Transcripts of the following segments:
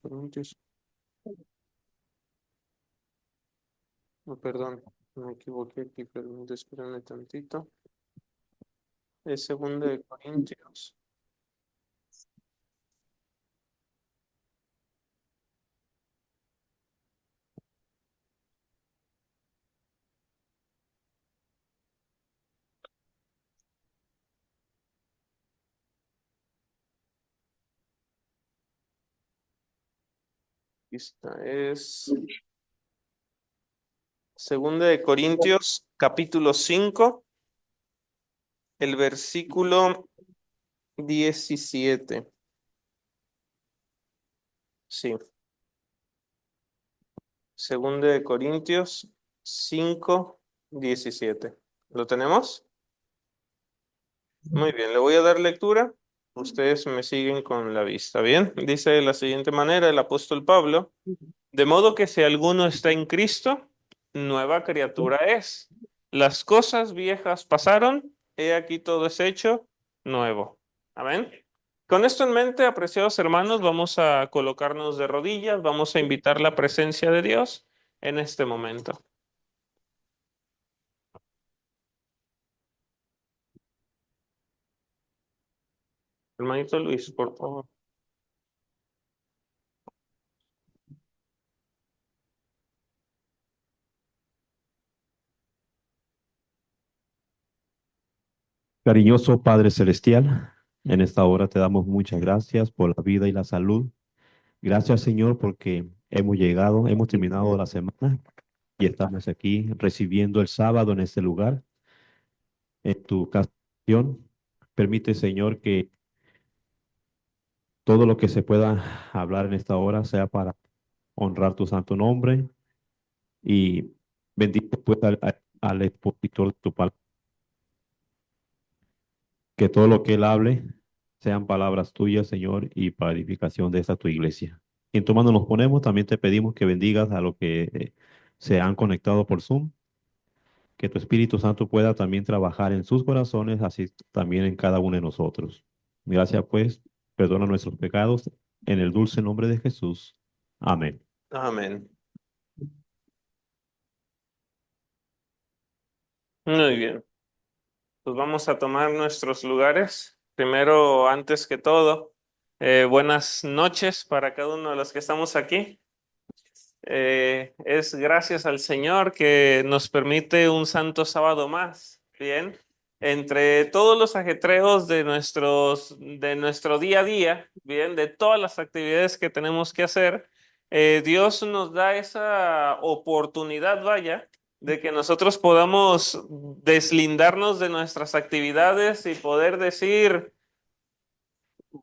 Corintios. No, perdón, me equivoqué aquí, perdón, espérenme tantito. Es segunda de Corintios. Esta es segunda de Corintios, capítulo 5, el versículo 17. Sí, segunda de Corintios 5, 17. ¿Lo tenemos? Muy bien, le voy a dar lectura. Ustedes me siguen con la vista. Bien, dice de la siguiente manera el apóstol Pablo: de modo que si alguno está en Cristo, nueva criatura es. Las cosas viejas pasaron, he aquí todo es hecho nuevo. Amén. Con esto en mente, apreciados hermanos, vamos a colocarnos de rodillas, vamos a invitar la presencia de Dios en este momento. Hermanito Luis, por favor. Cariñoso Padre Celestial, en esta hora te damos muchas gracias por la vida y la salud. Gracias, Señor, porque hemos llegado, hemos terminado la semana y estamos aquí recibiendo el sábado en este lugar, en tu canción. Permite, Señor, que todo lo que se pueda hablar en esta hora sea para honrar tu santo nombre y bendito pues al expositor de tu palabra. Que todo lo que él hable sean palabras tuyas, Señor, y para edificación de esta tu iglesia. Y en tu mano nos ponemos, también te pedimos que bendigas a los que se han conectado por Zoom, que tu Espíritu Santo pueda también trabajar en sus corazones, así también en cada uno de nosotros. Gracias, pues, perdona nuestros pecados, en el dulce nombre de Jesús. Amén. Amén. Muy bien. Pues vamos a tomar nuestros lugares. Primero, antes que todo, buenas noches para cada uno de los que estamos aquí. Es gracias al Señor que nos permite un santo sábado más. Bien, entre todos los ajetreos de nuestro día a día, bien, de todas las actividades que tenemos que hacer, Dios nos da esa oportunidad, vaya, de que nosotros podamos deslindarnos de nuestras actividades y poder decir: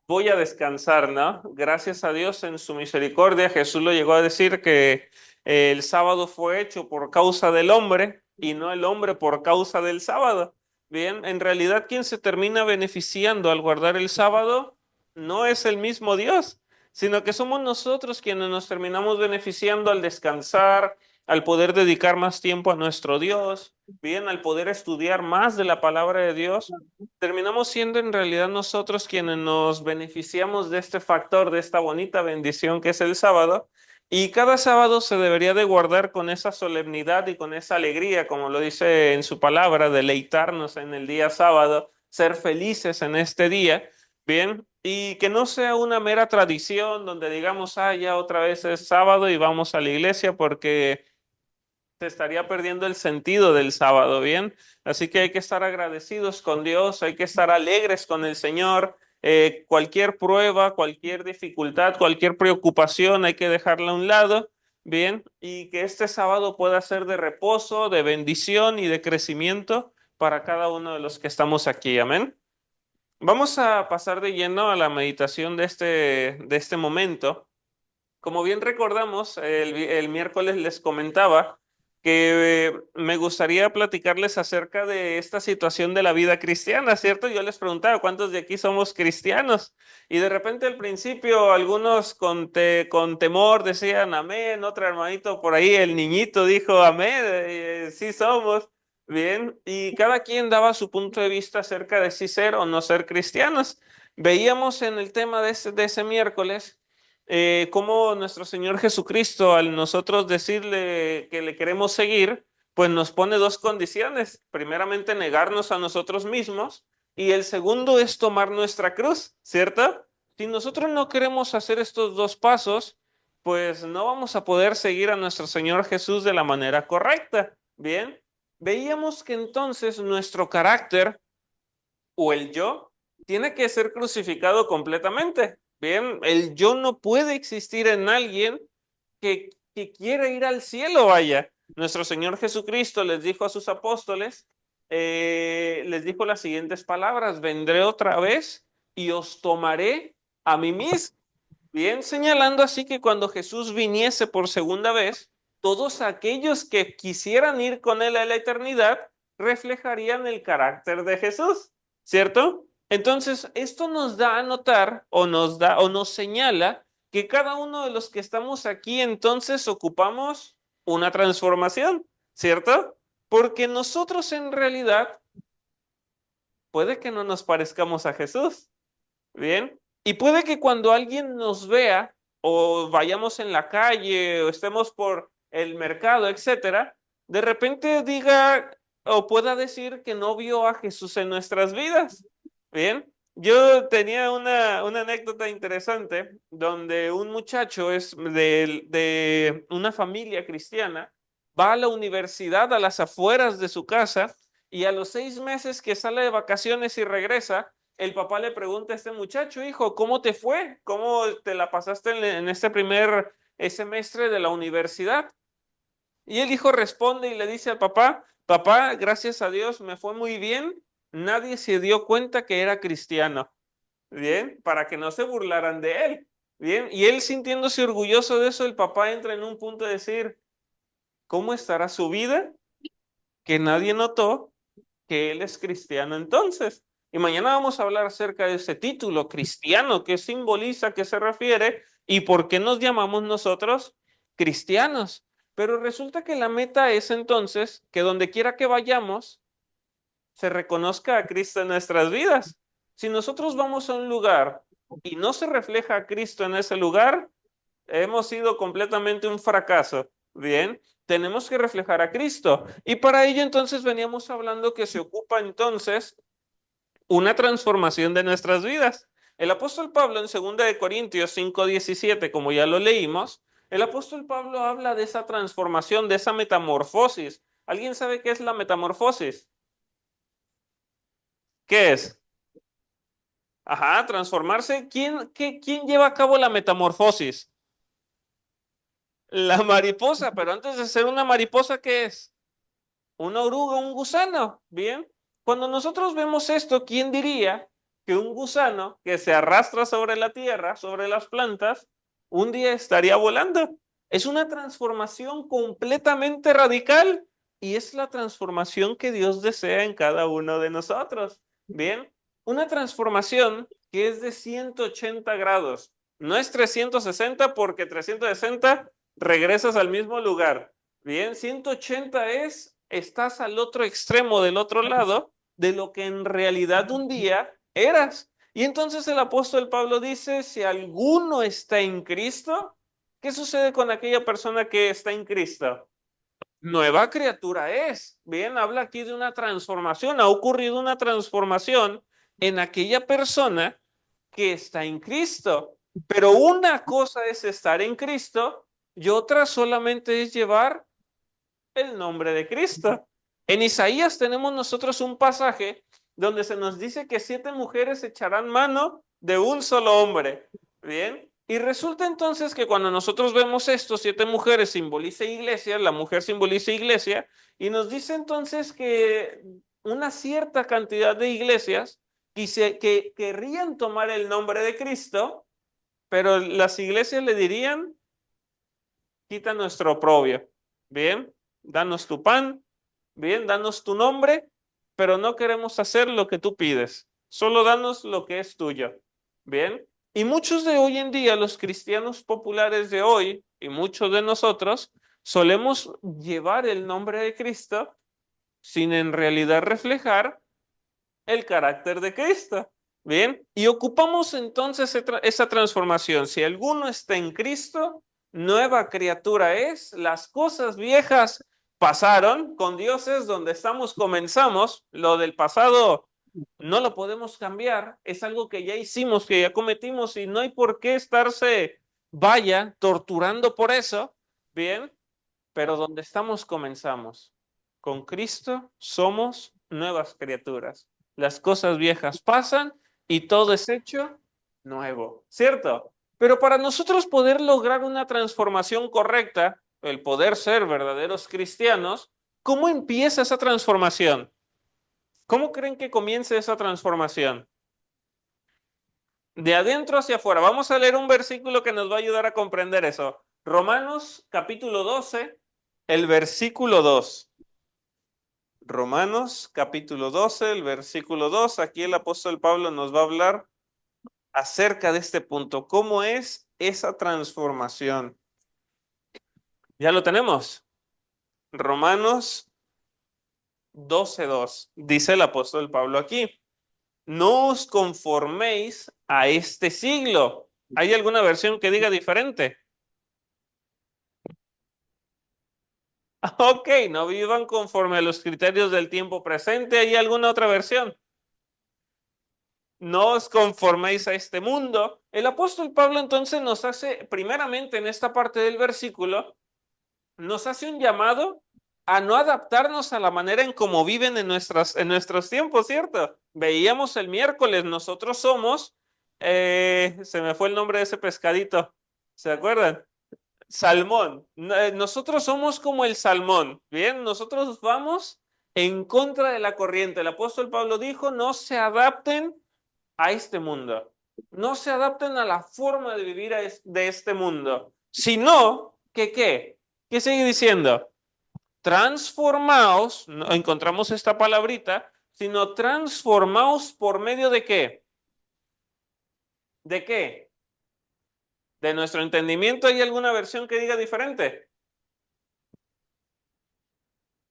voy a descansar, ¿no? Gracias a Dios en su misericordia, Jesús lo llegó a decir que el sábado fue hecho por causa del hombre y no el hombre por causa del sábado. Bien, en realidad quien se termina beneficiando al guardar el sábado no es el mismo Dios, sino que somos nosotros quienes nos terminamos beneficiando al descansar, al poder dedicar más tiempo a nuestro Dios, bien, al poder estudiar más de la palabra de Dios. Terminamos siendo en realidad nosotros quienes nos beneficiamos de este factor, de esta bonita bendición que es el sábado, y cada sábado se debería de guardar con esa solemnidad y con esa alegría, como lo dice en su palabra, deleitarnos en el día sábado, ser felices en este día, bien, y que no sea una mera tradición donde digamos: ah, ya otra vez es sábado y vamos a la iglesia, porque se estaría perdiendo el sentido del sábado, ¿bien? Así que hay que estar agradecidos con Dios, hay que estar alegres con el Señor. Cualquier prueba, cualquier dificultad, cualquier preocupación hay que dejarla a un lado, ¿bien? Y que este sábado pueda ser de reposo, de bendición y de crecimiento para cada uno de los que estamos aquí, amén. Vamos a pasar de lleno a la meditación de este momento. Como bien recordamos, el miércoles les comentaba que me gustaría platicarles acerca de esta situación de la vida cristiana, ¿cierto? Yo les preguntaba cuántos de aquí somos cristianos, y de repente al principio algunos con temor decían amén, otro hermanito por ahí, el niñito dijo amén, sí somos, bien, y cada quien daba su punto de vista acerca de si ser o no ser cristianos. Veíamos en el tema de ese miércoles cómo nuestro Señor Jesucristo, al nosotros decirle que le queremos seguir, pues nos pone dos condiciones. Primeramente, negarnos a nosotros mismos y el segundo es tomar nuestra cruz, ¿cierto? Si nosotros no queremos hacer estos dos pasos, pues no vamos a poder seguir a nuestro Señor Jesús de la manera correcta. Bien, veíamos que entonces nuestro carácter o el yo tiene que ser crucificado completamente. Bien, el yo no puede existir en alguien que quiere ir al cielo, vaya. Nuestro Señor Jesucristo les dijo a sus apóstoles, les dijo las siguientes palabras: vendré otra vez y os tomaré a mí mismo. Bien, señalando así que cuando Jesús viniese por segunda vez, todos aquellos que quisieran ir con él a la eternidad reflejarían el carácter de Jesús, ¿cierto? Entonces, esto nos da a notar o nos da o nos señala que cada uno de los que estamos aquí entonces ocupamos una transformación, ¿cierto? Porque nosotros en realidad puede que no nos parezcamos a Jesús. Bien. Y puede que cuando alguien nos vea o vayamos en la calle o estemos por el mercado, etcétera, de repente diga o pueda decir que no vio a Jesús en nuestras vidas. Bien. Yo tenía una anécdota interesante donde un muchacho es de una familia cristiana, va a la universidad a las afueras de su casa y a los 6 meses que sale de vacaciones y regresa, el papá le pregunta a este muchacho: hijo, ¿cómo te fue? ¿Cómo te la pasaste en este primer semestre de la universidad? Y el hijo responde y le dice al papá: papá, gracias a Dios me fue muy bien, nadie se dio cuenta que era cristiano, bien, para que no se burlaran de él, bien, y él sintiéndose orgulloso de eso, el papá entra en un punto de decir: ¿cómo estará su vida? Que nadie notó que él es cristiano entonces. Y mañana vamos a hablar acerca de ese título, cristiano, qué simboliza, qué se refiere y por qué nos llamamos nosotros cristianos. Pero resulta que la meta es entonces que donde quiera que vayamos, se reconozca a Cristo en nuestras vidas. Si nosotros vamos a un lugar y no se refleja a Cristo en ese lugar, hemos sido completamente un fracaso. Bien, tenemos que reflejar a Cristo. Y para ello entonces veníamos hablando que se ocupa entonces una transformación de nuestras vidas. El apóstol Pablo en 2 Corintios 5:17, como ya lo leímos, el apóstol Pablo habla de esa transformación, de esa metamorfosis. ¿Alguien sabe qué es la metamorfosis? ¿Qué es? Ajá, transformarse. ¿Quién lleva a cabo la metamorfosis? La mariposa, pero antes de ser una mariposa, ¿qué es? Una oruga, un gusano. Bien. Cuando nosotros vemos esto, ¿quién diría que un gusano que se arrastra sobre la tierra, sobre las plantas, un día estaría volando? Es una transformación completamente radical y es la transformación que Dios desea en cada uno de nosotros. Bien. Una transformación que es de 180 grados. No es 360 porque 360 regresas al mismo lugar. Bien, 180 es, estás al otro extremo del otro lado de lo que en realidad un día eras. Y entonces el apóstol Pablo dice: si alguno está en Cristo, ¿qué sucede con aquella persona que está en Cristo? Nueva criatura es. Bien, habla aquí de una transformación. Ha ocurrido una transformación en aquella persona que está en Cristo. Pero una cosa es estar en Cristo y otra solamente es llevar el nombre de Cristo. En Isaías tenemos nosotros un pasaje donde se nos dice que 7 mujeres echarán mano de un solo hombre. Bien. Y resulta entonces que cuando nosotros vemos esto, 7 mujeres simboliza iglesia, la mujer simboliza iglesia, y nos dice entonces que una cierta cantidad de iglesias que querrían tomar el nombre de Cristo, pero las iglesias le dirían: quita nuestro oprobio. Bien, danos tu pan, bien, danos tu nombre, pero no queremos hacer lo que tú pides. Solo danos lo que es tuyo. Bien. Y muchos de hoy en día, los cristianos populares de hoy, y muchos de nosotros, solemos llevar el nombre de Cristo sin en realidad reflejar el carácter de Cristo. Bien, y ocupamos entonces esa transformación. Si alguno está en Cristo, nueva criatura es, las cosas viejas pasaron, con Dios es donde estamos, comenzamos, lo del pasado no lo podemos cambiar, es algo que ya hicimos, que ya cometimos y no hay por qué estarse, vaya, torturando por eso, bien, pero donde estamos comenzamos. Con Cristo somos nuevas criaturas. Las cosas viejas pasan y todo es hecho nuevo, ¿cierto? Pero para nosotros poder lograr una transformación correcta, el poder ser verdaderos cristianos, ¿cómo empieza esa transformación? ¿Cómo creen que comience esa transformación? De adentro hacia afuera. Vamos a leer un versículo que nos va a ayudar a comprender eso. Romanos capítulo 12, el versículo 2. Romanos capítulo 12, el versículo 2. Aquí el apóstol Pablo nos va a hablar acerca de este punto. ¿Cómo es esa transformación? Ya lo tenemos. Romanos 12:2. Dice el apóstol Pablo aquí. No os conforméis a este siglo. ¿Hay alguna versión que diga diferente? Ok, no vivan conforme a los criterios del tiempo presente. ¿Hay alguna otra versión? No os conforméis a este mundo. El apóstol Pablo entonces nos hace, primeramente en esta parte del versículo, nos hace un llamado a no adaptarnos a la manera en cómo viven en nuestros tiempos, ¿cierto? Veíamos el miércoles, nosotros somos, se me fue el nombre de ese pescadito, ¿se acuerdan? Salmón. Nosotros somos como el salmón, ¿bien? Nosotros vamos en contra de la corriente. El apóstol Pablo dijo, no se adapten a este mundo. No se adapten a la forma de vivir de este mundo, sino que ¿qué? ¿Qué sigue diciendo? Transformaos, no encontramos esta palabrita, sino transformaos por medio de qué? ¿De qué? ¿De nuestro entendimiento hay alguna versión que diga diferente?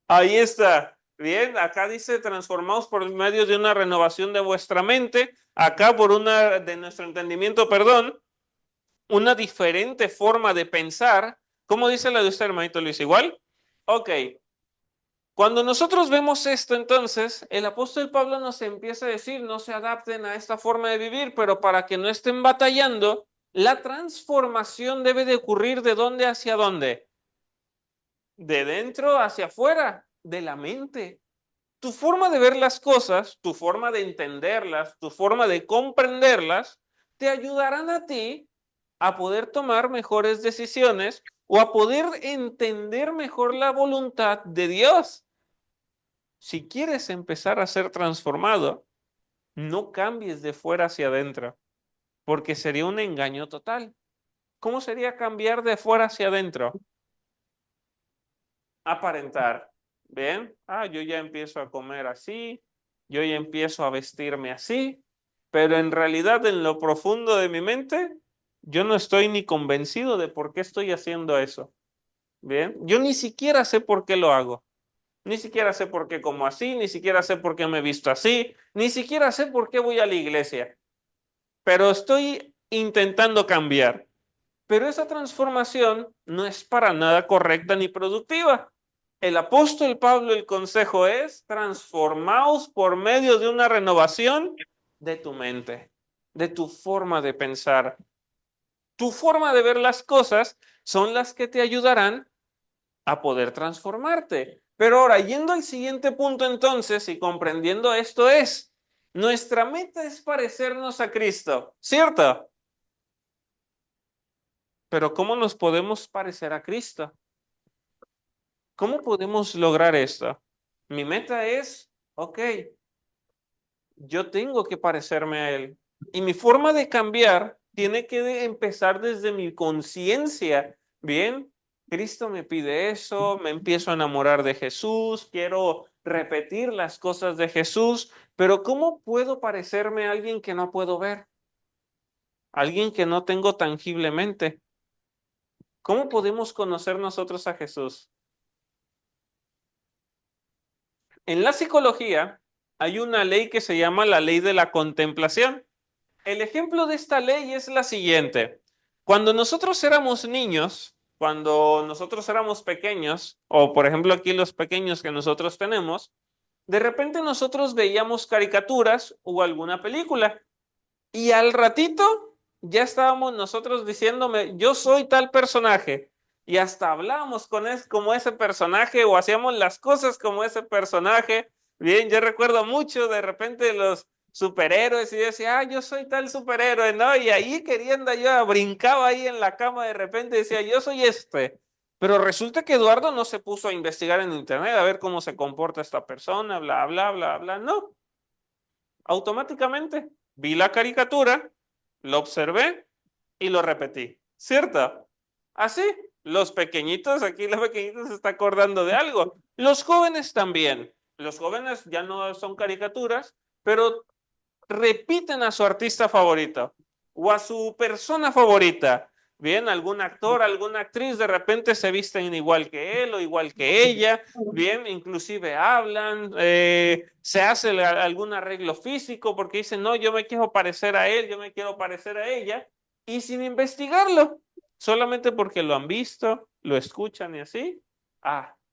Ahí está. Bien, acá dice transformaos por medio de una renovación de vuestra mente, acá por una de nuestro entendimiento, perdón, una diferente forma de pensar. ¿Cómo dice la de usted, hermanito Luis? ¿Igual? Ok. Cuando nosotros vemos esto, entonces, el apóstol Pablo nos empieza a decir, no se adapten a esta forma de vivir, pero para que no estén batallando, la transformación debe de ocurrir de dónde hacia dónde. De dentro hacia afuera, de la mente. Tu forma de ver las cosas, tu forma de entenderlas, tu forma de comprenderlas, te ayudarán a ti a poder tomar mejores decisiones o a poder entender mejor la voluntad de Dios. Si quieres empezar a ser transformado, no cambies de fuera hacia adentro, porque sería un engaño total. ¿Cómo sería cambiar de fuera hacia adentro? Aparentar. ¿Bien? Ah, yo ya empiezo a comer así, yo ya empiezo a vestirme así, pero en realidad en lo profundo de mi mente, yo no estoy ni convencido de por qué estoy haciendo eso. ¿Bien? Yo ni siquiera sé por qué lo hago. Ni siquiera sé por qué como así, ni siquiera sé por qué me he visto así, ni siquiera sé por qué voy a la iglesia, pero estoy intentando cambiar. Pero esa transformación no es para nada correcta ni productiva. El apóstol Pablo, el consejo es, transformaos por medio de una renovación de tu mente, de tu forma de pensar. Tu forma de ver las cosas son las que te ayudarán a poder transformarte. Pero ahora, yendo al siguiente punto entonces y comprendiendo esto es, nuestra meta es parecernos a Cristo, ¿cierto? Pero ¿cómo nos podemos parecer a Cristo? ¿Cómo podemos lograr esto? Mi meta es, ok, yo tengo que parecerme a Él. Y mi forma de cambiar tiene que empezar desde mi conciencia. Bien, Cristo me pide eso, me empiezo a enamorar de Jesús, quiero repetir las cosas de Jesús, pero ¿cómo puedo parecerme a alguien que no puedo ver? Alguien que no tengo tangiblemente. ¿Cómo podemos conocer nosotros a Jesús? En la psicología, hay una ley que se llama la ley de la contemplación. El ejemplo de esta ley es la siguiente. Cuando nosotros éramos niños, cuando nosotros éramos pequeños, o por ejemplo aquí los pequeños que nosotros tenemos, de repente nosotros veíamos caricaturas o alguna película y al ratito ya estábamos nosotros diciéndome, yo soy tal personaje. Y hasta hablábamos como ese personaje o hacíamos las cosas como ese personaje. Bien, yo recuerdo mucho de repente los superhéroes y yo decía, yo soy tal superhéroe, ¿no? Y ahí queriendo yo, brincaba ahí en la cama de repente y decía, yo soy este. Pero resulta que Eduardo no se puso a investigar en internet a ver cómo se comporta esta persona, bla, bla, bla, bla. No, automáticamente vi la caricatura, lo observé y lo repetí, ¿cierto? Así, los pequeñitos, aquí los pequeñitos se está acordando de algo. Los jóvenes también. Los jóvenes ya no son caricaturas, pero repiten a su artista favorito o a su persona favorita. Bien, algún actor, alguna actriz de repente se visten igual que él o igual que ella. Bien, inclusive hablan, se hace algún arreglo físico porque dicen, no, yo me quiero parecer a él, yo me quiero parecer a ella, y sin investigarlo, solamente porque lo han visto, lo escuchan y así,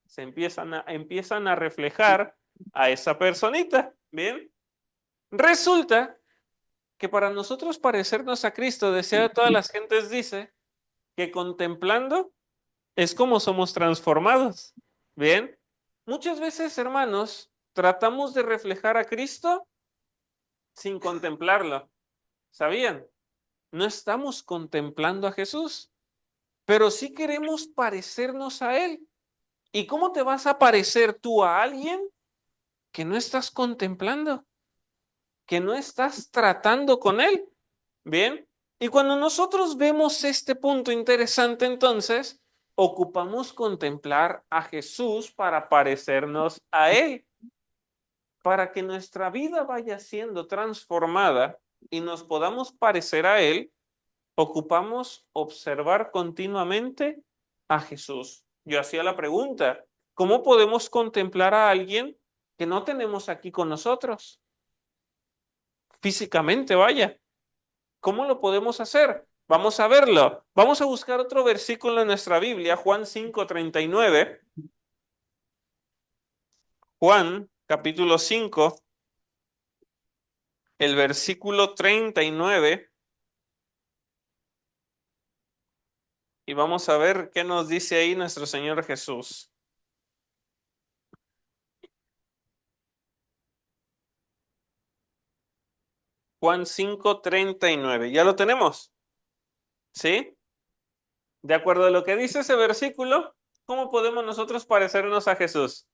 se empiezan a reflejar a esa personita. Bien. Resulta que para nosotros parecernos a Cristo, desea de todas las gentes dice que contemplando es como somos transformados. Bien, muchas veces, hermanos, tratamos de reflejar a Cristo sin contemplarlo. ¿Sabían? No estamos contemplando a Jesús, pero sí queremos parecernos a Él. ¿Y cómo te vas a parecer tú a alguien que no estás contemplando, que no estás tratando con Él? Bien, y cuando nosotros vemos este punto interesante, entonces ocupamos contemplar a Jesús para parecernos a Él, para que nuestra vida vaya siendo transformada y nos podamos parecer a Él, ocupamos observar continuamente a Jesús. Yo hacía la pregunta, ¿cómo podemos contemplar a alguien que no tenemos aquí con nosotros? Físicamente, vaya. ¿Cómo lo podemos hacer? Vamos a verlo. Vamos a buscar otro versículo en nuestra Biblia, Juan 5:39. Juan, capítulo 5, el versículo 39. Y vamos a ver qué nos dice ahí nuestro Señor Jesús. Juan 5:39. ¿Ya lo tenemos? ¿Sí? De acuerdo a lo que dice ese versículo, ¿cómo podemos nosotros parecernos a Jesús?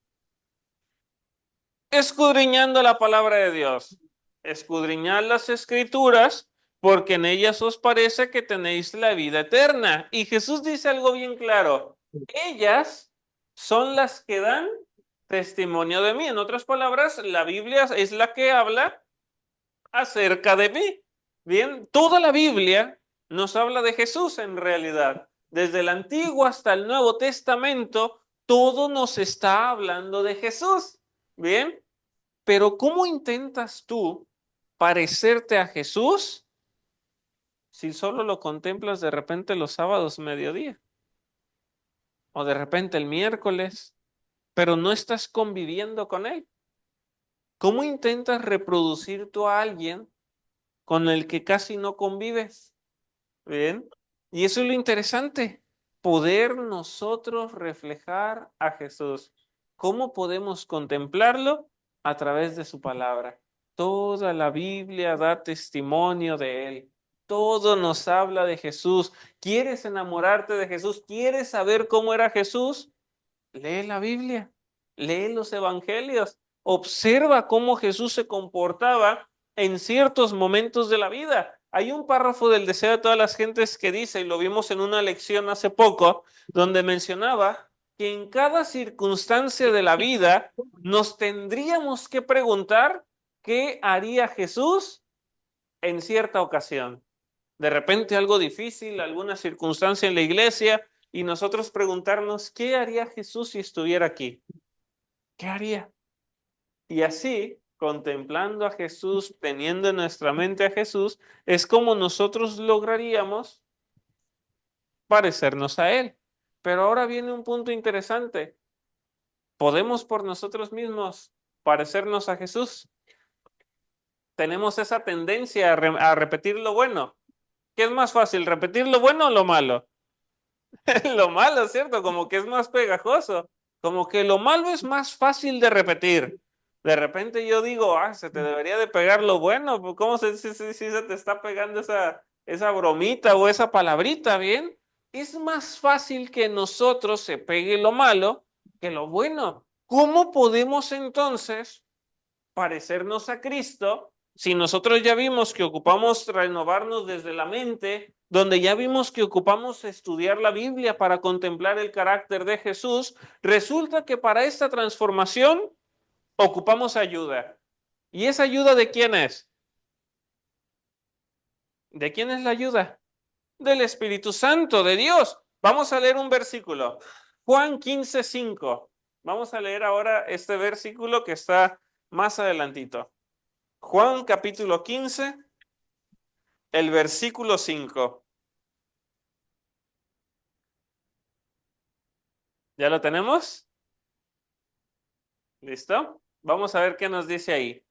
Escudriñando la palabra de Dios, escudriñad las escrituras, porque en ellas os parece que tenéis la vida eterna. Y Jesús dice algo bien claro, ellas son las que dan testimonio de mí. En otras palabras, la Biblia es la que habla acerca de mí. Bien, toda la Biblia nos habla de Jesús en realidad. Desde el Antiguo hasta el Nuevo Testamento, todo nos está hablando de Jesús. Bien, pero ¿cómo intentas tú parecerte a Jesús si solo lo contemplas de repente los sábados mediodía o de repente el miércoles, pero no estás conviviendo con él? ¿Cómo intentas reproducir tú a alguien con el que casi no convives? Bien. Y eso es lo interesante, poder nosotros reflejar a Jesús. ¿Cómo podemos contemplarlo? A través de su palabra. Toda la Biblia da testimonio de él. Todo nos habla de Jesús. ¿Quieres enamorarte de Jesús? ¿Quieres saber cómo era Jesús? Lee la Biblia, lee los evangelios, observa cómo Jesús se comportaba en ciertos momentos de la vida. Hay un párrafo del Deseo de todas las gentes que dice, y lo vimos en una lección hace poco, donde mencionaba que en cada circunstancia de la vida nos tendríamos que preguntar qué haría Jesús en cierta ocasión. De repente algo difícil, alguna circunstancia en la iglesia, y nosotros preguntarnos, ¿qué haría Jesús si estuviera aquí? ¿Qué haría? Y así contemplando a Jesús, teniendo en nuestra mente a Jesús, es como nosotros lograríamos parecernos a Él. Pero ahora viene un punto interesante. ¿Podemos por nosotros mismos parecernos a Jesús? Tenemos esa tendencia a repetir lo bueno. ¿Qué es más fácil, repetir lo bueno o lo malo? Lo malo, ¿cierto? Como que es más pegajoso. Como que lo malo es más fácil de repetir. De repente yo digo, se te debería de pegar lo bueno. Pues, ¿cómo si se te está pegando esa bromita o esa palabrita, bien? Es más fácil que nosotros se pegue lo malo que lo bueno. ¿Cómo podemos entonces parecernos a Cristo, si nosotros ya vimos que ocupamos renovarnos desde la mente, donde ya vimos que ocupamos estudiar la Biblia para contemplar el carácter de Jesús, resulta que para esta transformación ocupamos ayuda. ¿Y esa ayuda de quién es? ¿De quién es la ayuda? Del Espíritu Santo, de Dios. Vamos a leer un versículo. Juan 15:5. Vamos a leer ahora este versículo que está más adelantito. Juan capítulo 15, el versículo 5. ¿Ya lo tenemos? ¿Listo? Vamos a ver qué nos dice ahí.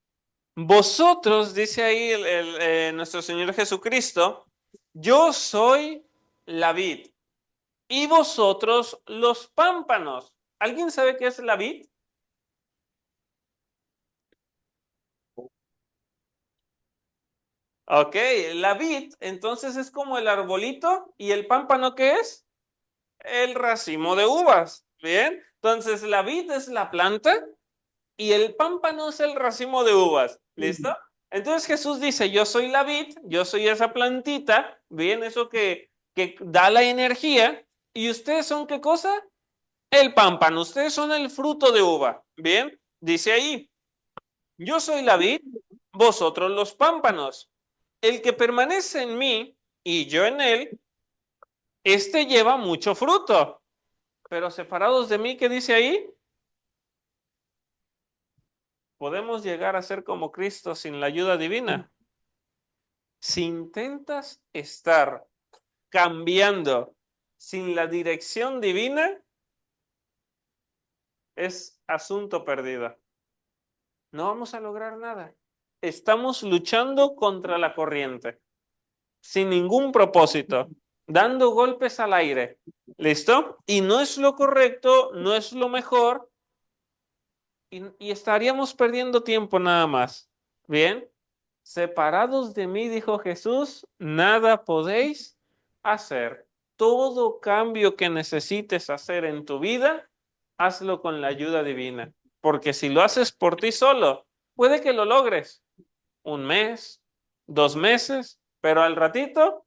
Vosotros, dice ahí nuestro Señor Jesucristo, yo soy la vid y vosotros los pámpanos. ¿Alguien sabe qué es la vid? Ok, la vid entonces es como el arbolito y el pámpano ¿qué es? El racimo de uvas. Bien, entonces la vid es la planta y el pámpano es el racimo de uvas. ¿Listo? Entonces Jesús dice, yo soy la vid, yo soy esa plantita, bien, eso que da la energía, y ustedes son ¿qué cosa? El pámpano, ustedes son el fruto de uva. Bien, dice ahí, yo soy la vid, vosotros los pámpanos. El que permanece en mí y yo en él, este lleva mucho fruto. Pero separados de mí, ¿qué dice ahí? Podemos llegar a ser como Cristo sin la ayuda divina. Si intentas estar cambiando sin la dirección divina, es asunto perdido. No vamos a lograr nada. Estamos luchando contra la corriente, sin ningún propósito, dando golpes al aire. ¿Listo? Y no es lo correcto, no es lo mejor, y estaríamos perdiendo tiempo nada más. Bien, separados de mí, dijo Jesús, nada podéis hacer. Todo cambio que necesites hacer en tu vida, hazlo con la ayuda divina. Porque si lo haces por ti solo, puede que lo logres. Un mes, 2 meses, pero al ratito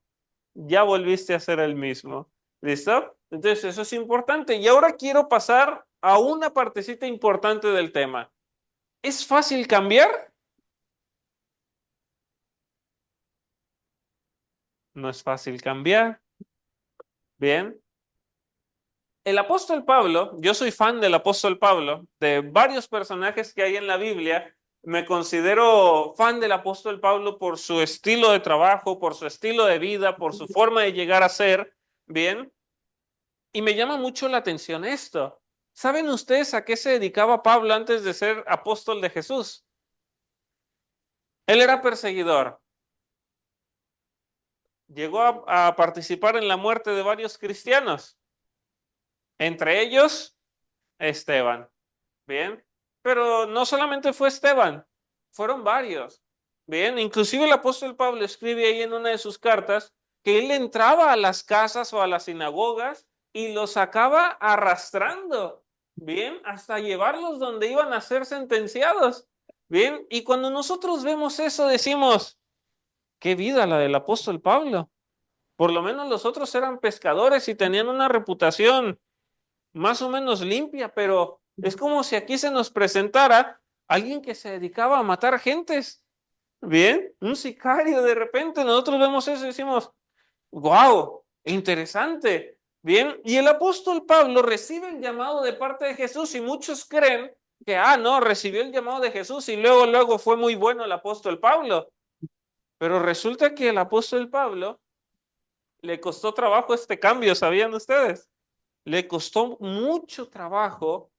ya volviste a ser el mismo. ¿Listo? Entonces, eso es importante. Y ahora quiero pasar a una partecita importante del tema. ¿Es fácil cambiar? No es fácil cambiar. Bien. El apóstol Pablo, yo soy fan del apóstol Pablo, de varios personajes que hay en la Biblia. Me considero fan del apóstol Pablo por su estilo de trabajo, por su estilo de vida, por su forma de llegar a ser. Bien. Y me llama mucho la atención esto. ¿Saben ustedes a qué se dedicaba Pablo antes de ser apóstol de Jesús? Él era perseguidor. Llegó a participar en la muerte de varios cristianos, entre ellos Esteban. Bien, pero no solamente fue Esteban, fueron varios. Bien, inclusive el apóstol Pablo escribe ahí en una de sus cartas que él entraba a las casas o a las sinagogas y los sacaba arrastrando, bien, hasta llevarlos donde iban a ser sentenciados. Bien, y cuando nosotros vemos eso decimos, qué vida la del apóstol Pablo. Por lo menos los otros eran pescadores y tenían una reputación más o menos limpia, pero es como si aquí se nos presentara alguien que se dedicaba a matar gentes. Bien, un sicario de repente, nosotros vemos eso y decimos, wow, interesante. Bien, y el apóstol Pablo recibe el llamado de parte de Jesús y muchos creen que, no, recibió el llamado de Jesús y luego fue muy bueno el apóstol Pablo. Pero resulta que el apóstol Pablo le costó trabajo este cambio, ¿sabían ustedes? Le costó mucho trabajo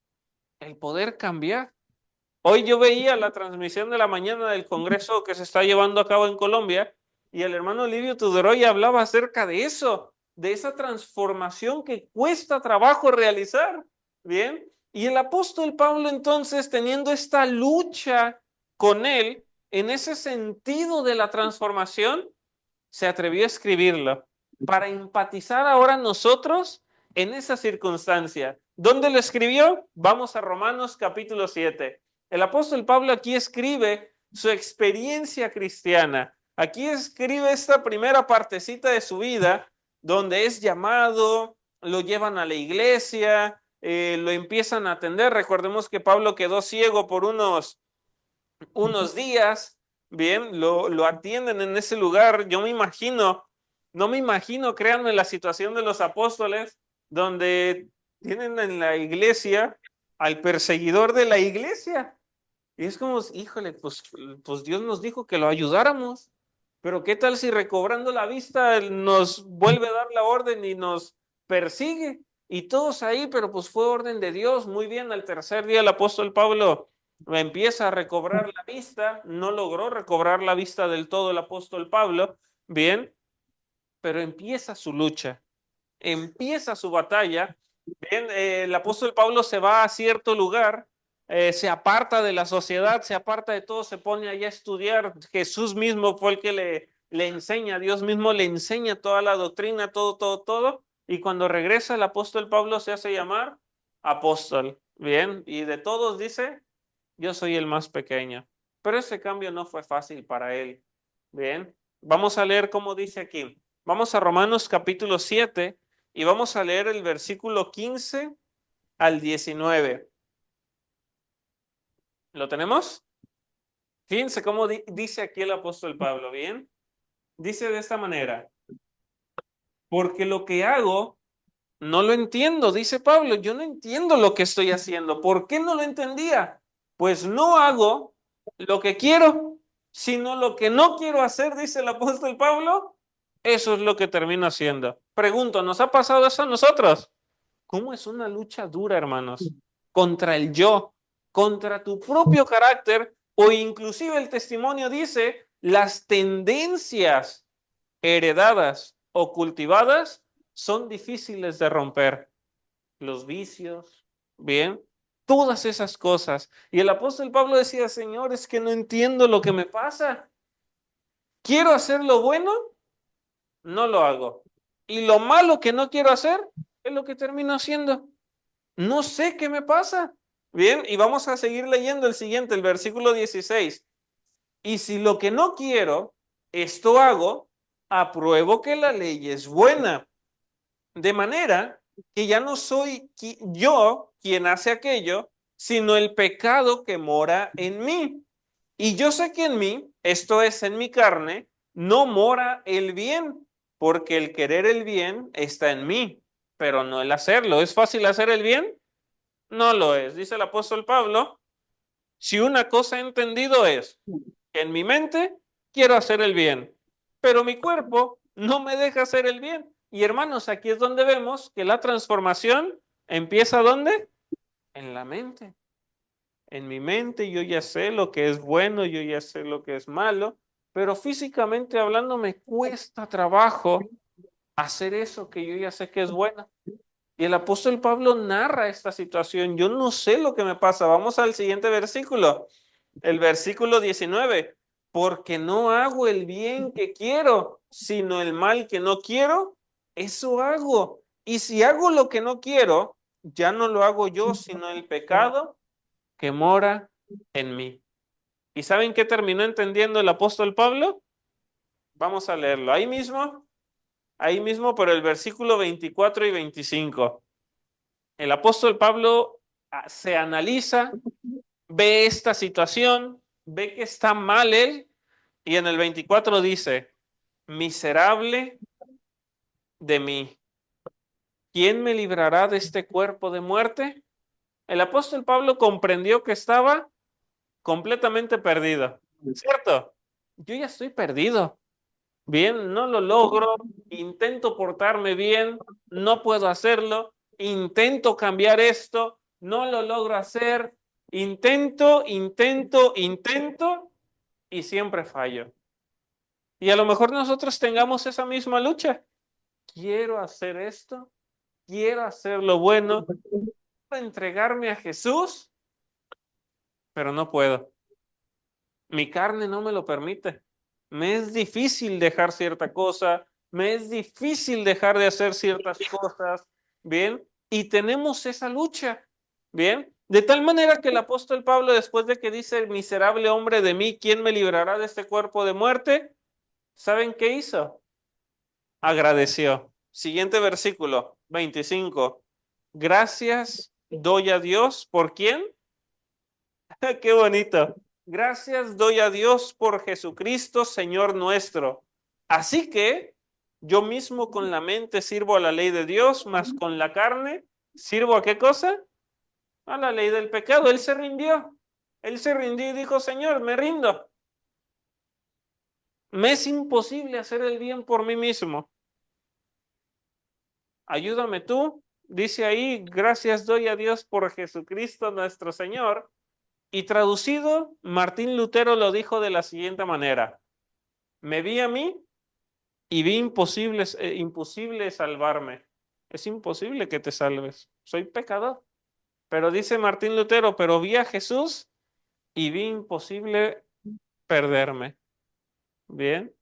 el poder cambiar. Hoy yo veía la transmisión de la mañana del Congreso que se está llevando a cabo en Colombia y el hermano Livio Tudoroy hablaba acerca de eso, de esa transformación que cuesta trabajo realizar. Bien, y el apóstol Pablo entonces teniendo esta lucha con él en ese sentido de la transformación, se atrevió a escribirlo para empatizar ahora nosotros en esa circunstancia. ¿Dónde lo escribió? Vamos a Romanos capítulo 7. El apóstol Pablo aquí escribe su experiencia cristiana. Aquí escribe esta primera partecita de su vida, donde es llamado, lo llevan a la iglesia, lo empiezan a atender. Recordemos que Pablo quedó ciego por unos días, bien, lo atienden en ese lugar. Yo me imagino, no me imagino, créanme, la situación de los apóstoles, donde tienen en la iglesia al perseguidor de la iglesia. Y es como, híjole, pues Dios nos dijo que lo ayudáramos, pero ¿qué tal si recobrando la vista Él nos vuelve a dar la orden y nos persigue? Y todos ahí, pero pues fue orden de Dios. Muy bien, al tercer día el apóstol Pablo empieza a recobrar la vista, no logró recobrar la vista del todo el apóstol Pablo, bien, pero empieza su lucha, empieza su batalla. Bien, el apóstol Pablo se va a cierto lugar, se aparta de la sociedad, se aparta de todo, se pone allá a estudiar. Jesús mismo fue el que le enseña, Dios mismo le enseña toda la doctrina, todo. Y cuando regresa el apóstol Pablo se hace llamar apóstol. Bien, y de todos dice, yo soy el más pequeño. Pero ese cambio no fue fácil para él. Bien, vamos a leer cómo dice aquí. Vamos a Romanos capítulo 7 y vamos a leer el versículo 15 al 19. ¿Lo tenemos? Fíjense cómo dice aquí el apóstol Pablo, ¿bien? Dice de esta manera, porque lo que hago no lo entiendo, dice Pablo, yo no entiendo lo que estoy haciendo. ¿Por qué no lo entendía? Pues no hago lo que quiero, sino lo que no quiero hacer, dice el apóstol Pablo, eso es lo que termino haciendo. Pregunto, ¿nos ha pasado eso a nosotros? ¿Cómo es una lucha dura, hermanos? Contra el yo, contra tu propio carácter, o inclusive el testimonio dice, las tendencias heredadas o cultivadas son difíciles de romper. Los vicios, bien, todas esas cosas. Y el apóstol Pablo decía, Señor, es que no entiendo lo que me pasa. Quiero hacer lo bueno, no lo hago. Y lo malo que no quiero hacer es lo que termino haciendo. No sé qué me pasa. Bien, y vamos a seguir leyendo el siguiente, el versículo 16. Y si lo que no quiero, esto hago, apruebo que la ley es buena. De manera que ya no soy yo quien hace aquello, sino el pecado que mora en mí. Y yo sé que en mí, esto es en mi carne, no mora el bien, porque el querer el bien está en mí, pero no el hacerlo. ¿Es fácil hacer el bien? No lo es. Dice el apóstol Pablo, si una cosa he entendido es que en mi mente quiero hacer el bien, pero mi cuerpo no me deja hacer el bien. Y hermanos, aquí es donde vemos que la transformación empieza ¿dónde? En la mente. En mi mente yo ya sé lo que es bueno, yo ya sé lo que es malo, pero físicamente hablando me cuesta trabajo hacer eso que yo ya sé que es bueno. Y el apóstol Pablo narra esta situación. Yo no sé lo que me pasa. Vamos al siguiente versículo, el versículo 19. Porque no hago el bien que quiero, sino el mal que no quiero, eso hago. Y si hago lo que no quiero, ya no lo hago yo, sino el pecado que mora en mí. ¿Y saben qué terminó entendiendo el apóstol Pablo? Vamos a leerlo ahí mismo, pero el versículo 24 y 25. El apóstol Pablo se analiza, ve esta situación, ve que está mal él, y en el 24 dice, miserable de mí, ¿quién me librará de este cuerpo de muerte? El apóstol Pablo comprendió que estaba completamente perdido, ¿cierto? Yo ya estoy perdido. Bien, no lo logro, intento portarme bien, no puedo hacerlo, intento cambiar esto, no lo logro hacer, intento y siempre fallo. Y a lo mejor nosotros tengamos esa misma lucha. Quiero hacer esto, quiero hacer lo bueno, quiero entregarme a Jesús, pero no puedo. Mi carne no me lo permite. Me es difícil dejar cierta cosa, me es difícil dejar de hacer ciertas cosas, ¿bien? Y tenemos esa lucha, ¿bien? De tal manera que el apóstol Pablo, después de que dice, miserable hombre de mí, ¿quién me librará de este cuerpo de muerte? ¿Saben qué hizo? Agradeció. Siguiente versículo, 25. Gracias doy a Dios, ¿por quién? Qué bonito. Gracias doy a Dios por Jesucristo, Señor nuestro. Así que yo mismo con la mente sirvo a la ley de Dios, mas con la carne sirvo a qué cosa? A la ley del pecado. Él se rindió. Él se rindió y dijo, Señor, me rindo. Me es imposible hacer el bien por mí mismo. Ayúdame tú. Dice ahí, gracias doy a Dios por Jesucristo nuestro Señor. Y traducido, Martín Lutero lo dijo de la siguiente manera. Me vi a mí y vi imposible salvarme. Es imposible que te salves. Soy pecador. Pero dice Martín Lutero, pero vi a Jesús y vi imposible perderme. Bien,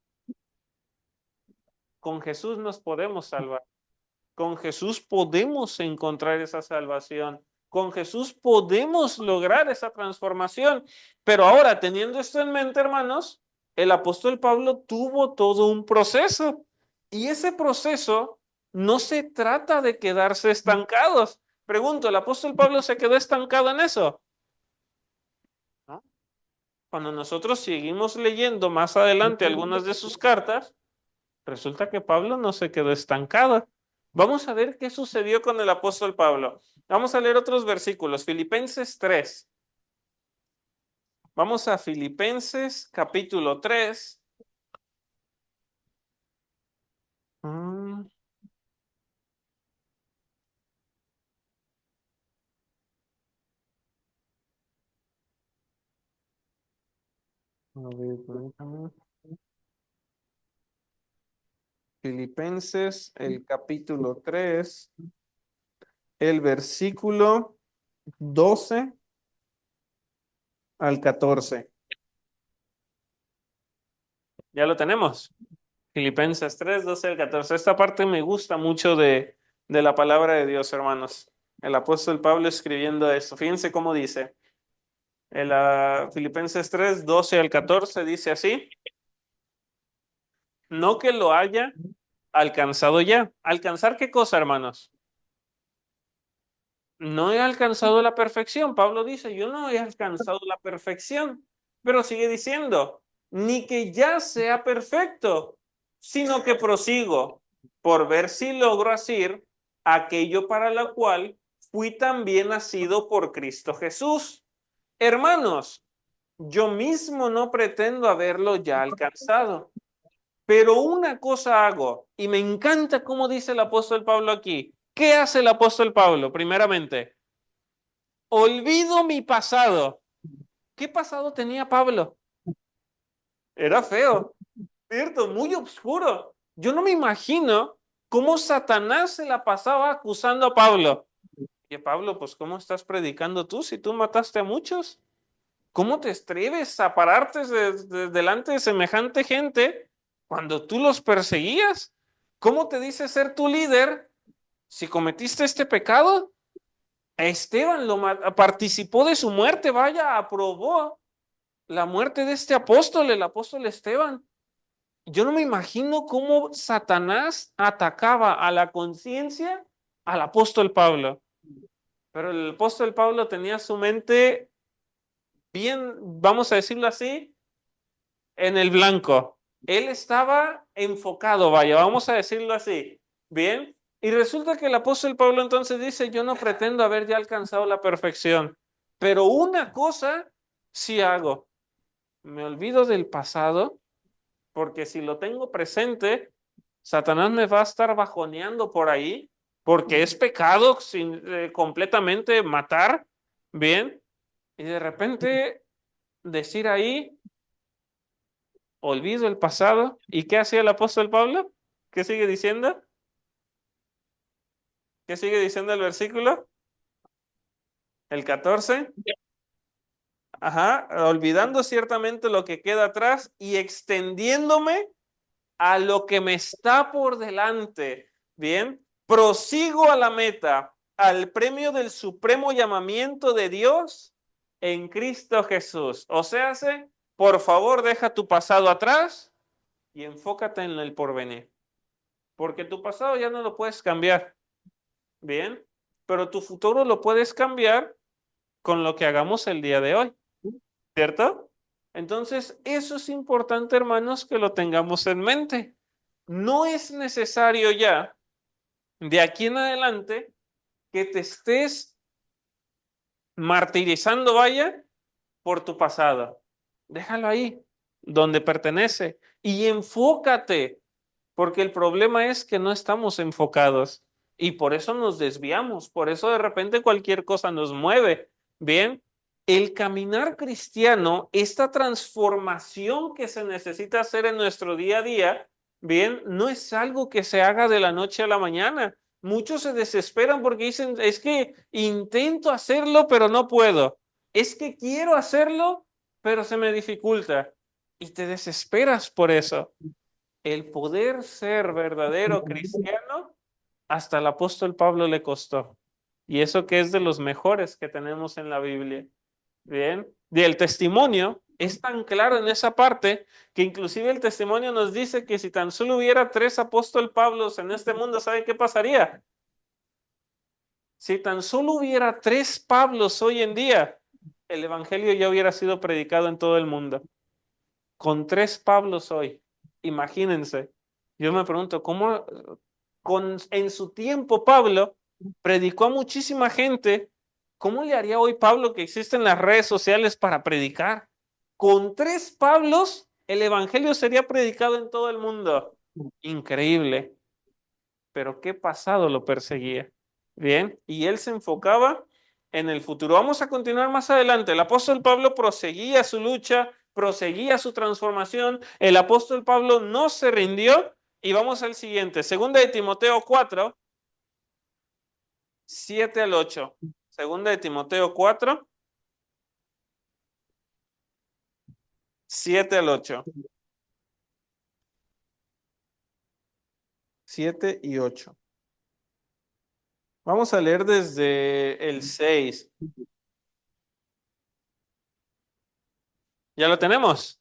con Jesús nos podemos salvar. Con Jesús podemos encontrar esa salvación. Con Jesús podemos lograr esa transformación. Pero ahora, teniendo esto en mente, hermanos, el apóstol Pablo tuvo todo un proceso. Y ese proceso no se trata de quedarse estancados. Pregunto, ¿el apóstol Pablo se quedó estancado en eso? ¿No? Cuando nosotros seguimos leyendo más adelante algunas de sus cartas, resulta que Pablo no se quedó estancado. Vamos a ver qué sucedió con el apóstol Pablo. Vamos a leer otros versículos. Filipenses 3. Vamos a Filipenses capítulo 3. Mm, a ver, permítame. Filipenses, el capítulo 3, el versículo 12 al 14. Ya lo tenemos. Filipenses 3, 12 al 14. Esta parte me gusta mucho de la palabra de Dios, hermanos. El apóstol Pablo escribiendo esto. Fíjense cómo dice. Filipenses 3, 12 al 14 dice así. No que lo haya alcanzado ya. ¿Alcanzar qué cosa, hermanos? No he alcanzado la perfección. Pablo dice, yo no he alcanzado la perfección. Pero sigue diciendo, ni que ya sea perfecto, sino que prosigo por ver si logro hacer aquello para lo cual fui también nacido por Cristo Jesús. Hermanos, yo mismo no pretendo haberlo ya alcanzado, pero una cosa hago, y me encanta cómo dice el apóstol Pablo aquí. ¿Qué hace el apóstol Pablo? Primeramente, olvido mi pasado. ¿Qué pasado tenía Pablo? Era feo, ¿cierto? Muy oscuro. Yo no me imagino cómo Satanás se la pasaba acusando a Pablo. Y Pablo, pues, ¿cómo estás predicando tú si tú mataste a muchos? ¿Cómo te atreves a pararte delante de semejante gente cuando tú los perseguías? ¿Cómo te dice ser tu líder si cometiste este pecado? Esteban participó de su muerte, vaya, aprobó la muerte de este apóstol, el apóstol Esteban. Yo no me imagino cómo Satanás atacaba a la conciencia al apóstol Pablo. Pero el apóstol Pablo tenía su mente bien, vamos a decirlo así, en el blanco. Él estaba enfocado, vaya, vamos a decirlo así. Bien, Y resulta que el apóstol Pablo entonces dice, yo no pretendo haber ya alcanzado la perfección, pero una cosa sí hago, me olvido del pasado, porque si lo tengo presente, Satanás me va a estar bajoneando por ahí, porque es pecado completamente matar, ¿bien? Y de repente decir ahí, olvido el pasado. ¿Y qué hacía el apóstol Pablo? ¿Qué sigue diciendo? ¿Qué sigue diciendo el versículo? El 14. Ajá, olvidando ciertamente lo que queda atrás y extendiéndome a lo que me está por delante. Bien, prosigo a la meta, al premio del supremo llamamiento de Dios en Cristo Jesús. O sea, por favor, deja tu pasado atrás y enfócate en el porvenir, porque tu pasado ya no lo puedes cambiar, bien, pero tu futuro lo puedes cambiar con lo que hagamos el día de hoy, ¿cierto? Entonces, eso es importante, hermanos, que lo tengamos en mente. No es necesario ya, de aquí en adelante, que te estés martirizando, vaya, por tu pasado. Déjalo ahí, donde pertenece, y enfócate, porque el problema es que no estamos enfocados y por eso nos desviamos, por eso de repente cualquier cosa nos mueve. Bien, el caminar cristiano, esta transformación que se necesita hacer en nuestro día a día, bien, no es algo que se haga de la noche a la mañana. Muchos se desesperan porque dicen, es que intento hacerlo, pero no puedo. Es que quiero hacerlo, pero se me dificulta. Y te desesperas por eso. El poder ser verdadero cristiano, hasta el apóstol Pablo le costó. Y eso que es de los mejores que tenemos en la Biblia. Bien. Y el testimonio es tan claro en esa parte que inclusive el testimonio nos dice que si tan solo hubiera 3 apóstol Pablos en este mundo, ¿saben qué pasaría? Si tan solo hubiera 3 Pablos hoy en día, el evangelio ya hubiera sido predicado en todo el mundo. Con 3 Pablos hoy, imagínense. Yo me pregunto, ¿cómo en su tiempo Pablo predicó a muchísima gente? ¿Cómo le haría hoy Pablo que existen las redes sociales para predicar? Con 3 Pablos, el evangelio sería predicado en todo el mundo. Increíble. Pero ¿qué pasado lo perseguía? Bien, y él se enfocaba en el futuro. Vamos a continuar más adelante. El apóstol Pablo proseguía su lucha, proseguía su transformación. El apóstol Pablo no se rindió y vamos al siguiente. Segunda de Timoteo 4, 7 al 8. Segunda de Timoteo 4, 7 al 8. 7 y 8. Vamos a leer desde el 6. ¿Ya lo tenemos?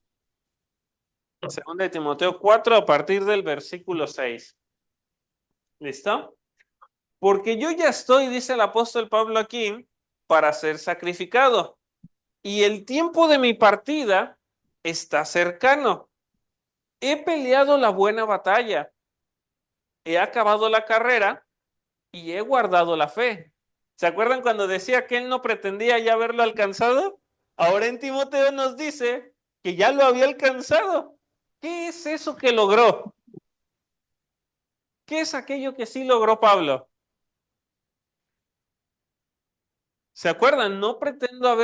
Segunda de Timoteo 4 a partir del versículo 6. ¿Listo? Porque yo ya estoy, dice el apóstol Pablo aquí, para ser sacrificado. Y el tiempo de mi partida está cercano. He peleado la buena batalla. He acabado la carrera y he guardado la fe. ¿Se acuerdan cuando decía que él no pretendía ya haberlo alcanzado? Ahora en Timoteo nos dice que ya lo había alcanzado. ¿Qué es eso que logró? ¿Qué es aquello que sí logró Pablo? ¿Se acuerdan? No pretendo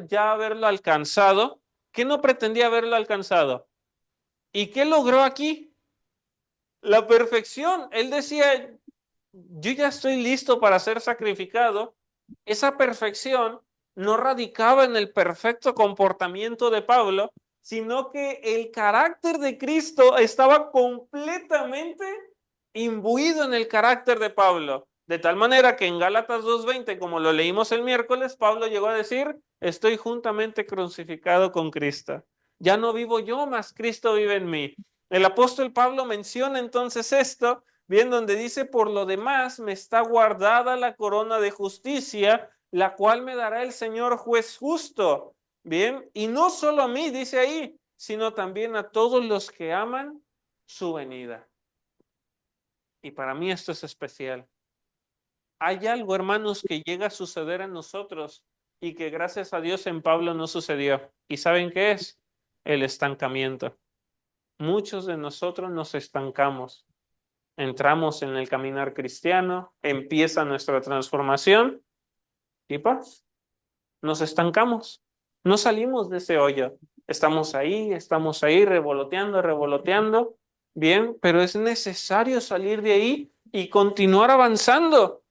ya haberlo alcanzado. ¿Qué no pretendía haberlo alcanzado? ¿Y qué logró aquí? La perfección. Él decía, yo ya estoy listo para ser sacrificado. Esa perfección no radicaba en el perfecto comportamiento de Pablo, sino que el carácter de Cristo estaba completamente imbuido en el carácter de Pablo. De tal manera que en Gálatas 2:20, como lo leímos el miércoles, Pablo llegó a decir, estoy juntamente crucificado con Cristo. Ya no vivo yo, mas Cristo vive en mí. El apóstol Pablo menciona entonces esto, bien, donde dice, por lo demás me está guardada la corona de justicia, la cual me dará el Señor juez justo. Bien, y no solo a mí, dice ahí, sino también a todos los que aman su venida. Y para mí esto es especial. Hay algo, hermanos, que llega a suceder en nosotros y que gracias a Dios en Pablo no sucedió. ¿Y saben qué es? El estancamiento. Muchos de nosotros nos estancamos. Entramos en el caminar cristiano, empieza nuestra transformación y paz. Nos estancamos. No salimos de ese hoyo. Estamos ahí revoloteando, revoloteando. Bien, pero es necesario salir de ahí y continuar avanzando.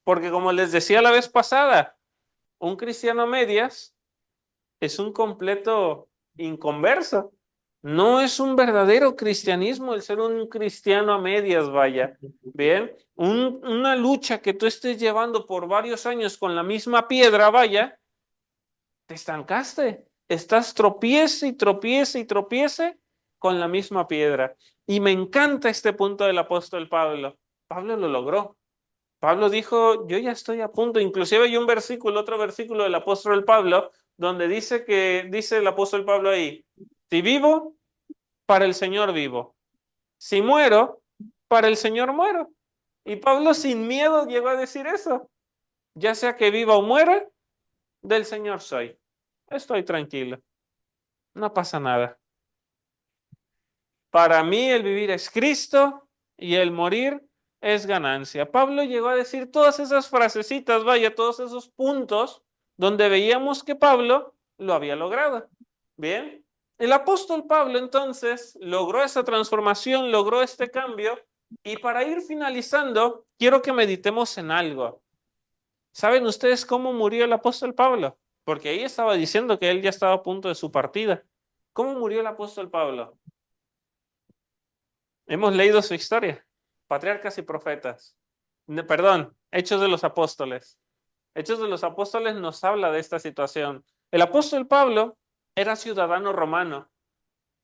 Porque como les decía la vez pasada, un cristiano a medias es un completo inconverso. No es un verdadero cristianismo el ser un cristiano a medias, vaya. Bien, una lucha que tú estés llevando por varios años con la misma piedra, vaya, te estancaste. Estás tropiece y tropiece y tropiece con la misma piedra. Y me encanta este punto del apóstol Pablo. Pablo lo logró. Pablo dijo, yo ya estoy a punto. Inclusive hay un versículo, otro versículo del apóstol Pablo, donde dice el apóstol Pablo ahí, si vivo, para el Señor vivo. Si muero, para el Señor muero. Y Pablo sin miedo llegó a decir eso. Ya sea que viva o muera, del Señor soy. Estoy tranquilo. No pasa nada. Para mí el vivir es Cristo y el morir es ganancia. Pablo llegó a decir todas esas frasecitas, vaya, todos esos puntos donde veíamos que Pablo lo había logrado. Bien, el apóstol Pablo entonces logró esa transformación, logró este cambio y para ir finalizando, quiero que meditemos en algo. ¿Saben ustedes cómo murió el apóstol Pablo? Porque ahí estaba diciendo que él ya estaba a punto de su partida. ¿Cómo murió el apóstol Pablo? Hemos leído su historia, Patriarcas y Profetas. Perdón, Hechos de los Apóstoles. Hechos de los Apóstoles nos habla de esta situación. El apóstol Pablo era ciudadano romano.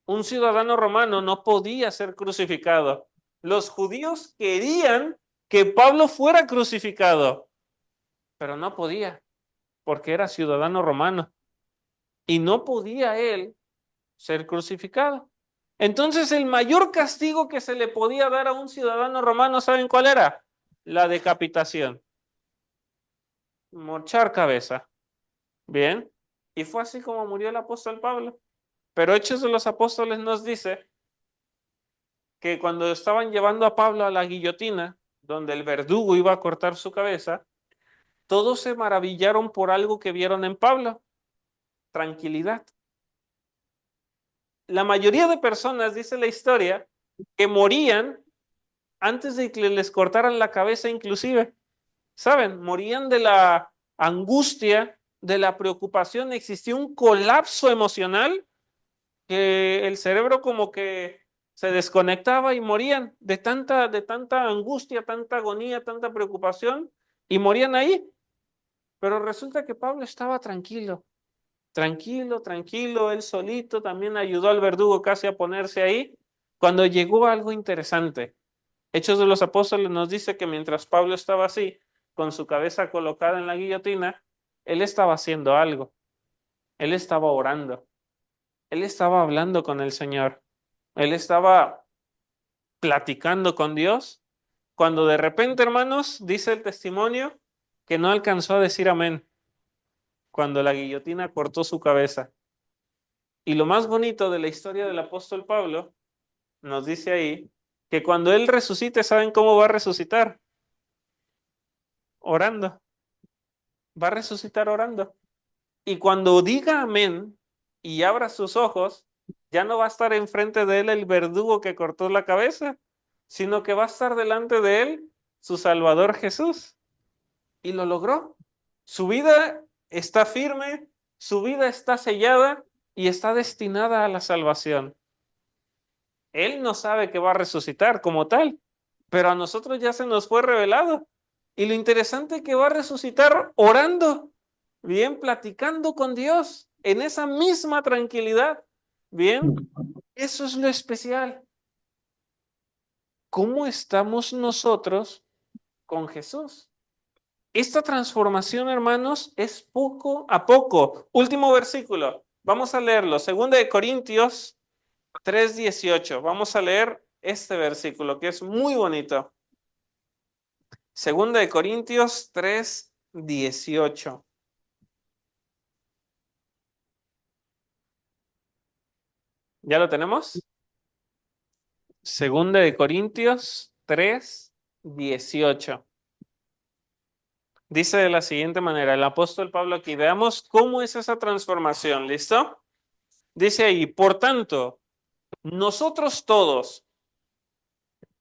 Un ciudadano romano no podía ser crucificado. Los judíos querían que Pablo fuera crucificado, pero no podía, porque era ciudadano romano. Y no podía él ser crucificado. Entonces, el mayor castigo que se le podía dar a un ciudadano romano, ¿saben cuál era? La decapitación. Mochar cabeza. Bien. Y fue así como murió el apóstol Pablo. Pero Hechos de los Apóstoles nos dice que cuando estaban llevando a Pablo a la guillotina, donde el verdugo iba a cortar su cabeza, todos se maravillaron por algo que vieron en Pablo. Tranquilidad. La mayoría de personas, dice la historia, que morían antes de que les cortaran la cabeza inclusive, ¿saben? Morían de la angustia, de la preocupación, existía un colapso emocional que el cerebro como que se desconectaba y morían de tanta angustia, tanta agonía, tanta preocupación y morían ahí. Pero resulta que Pablo estaba tranquilo, tranquilo, tranquilo, él solito también ayudó al verdugo casi a ponerse ahí, cuando llegó algo interesante. Hechos de los Apóstoles nos dice que mientras Pablo estaba así, con su cabeza colocada en la guillotina, él estaba haciendo algo, él estaba orando, él estaba hablando con el Señor, él estaba platicando con Dios, cuando de repente, hermanos, dice el testimonio que no alcanzó a decir amén cuando la guillotina cortó su cabeza. Y lo más bonito de la historia del apóstol Pablo nos dice ahí que cuando él resucite, ¿saben cómo va a resucitar? Orando. Va a resucitar orando. Y cuando diga amén y abra sus ojos, ya no va a estar enfrente de él el verdugo que cortó la cabeza, sino que va a estar delante de él su Salvador Jesús. Y lo logró. Su vida está firme, su vida está sellada y está destinada a la salvación. Él no sabe que va a resucitar como tal, pero a nosotros ya se nos fue revelado. Y lo interesante es que va a resucitar orando, bien, platicando con Dios, en esa misma tranquilidad. Bien, eso es lo especial. ¿Cómo estamos nosotros con Jesús? Esta transformación, hermanos, es poco a poco. Último versículo. Vamos a leerlo. 2 Corintios 3:18. Vamos a leer este versículo que es muy bonito. Segunda de Corintios 3:18. ¿Ya lo tenemos? Segunda de Corintios 3:18. Dice de la siguiente manera, el apóstol Pablo aquí, veamos cómo es esa transformación, ¿listo? Dice ahí, por tanto, nosotros todos,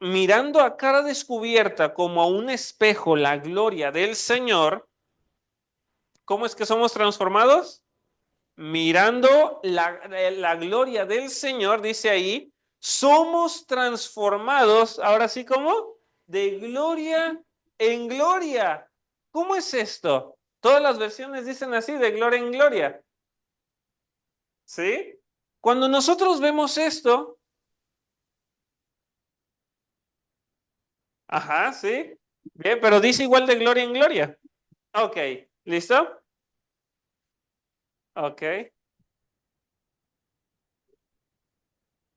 mirando a cara descubierta como a un espejo la gloria del Señor, ¿cómo es que somos transformados? Mirando la gloria del Señor, dice ahí, somos transformados, ahora sí, ¿cómo? De gloria en gloria. ¿Cómo es esto? Todas las versiones dicen así, de gloria en gloria. ¿Sí? Cuando nosotros vemos esto, ajá, sí. Bien, pero dice igual de gloria en gloria. Ok, ¿listo? Ok,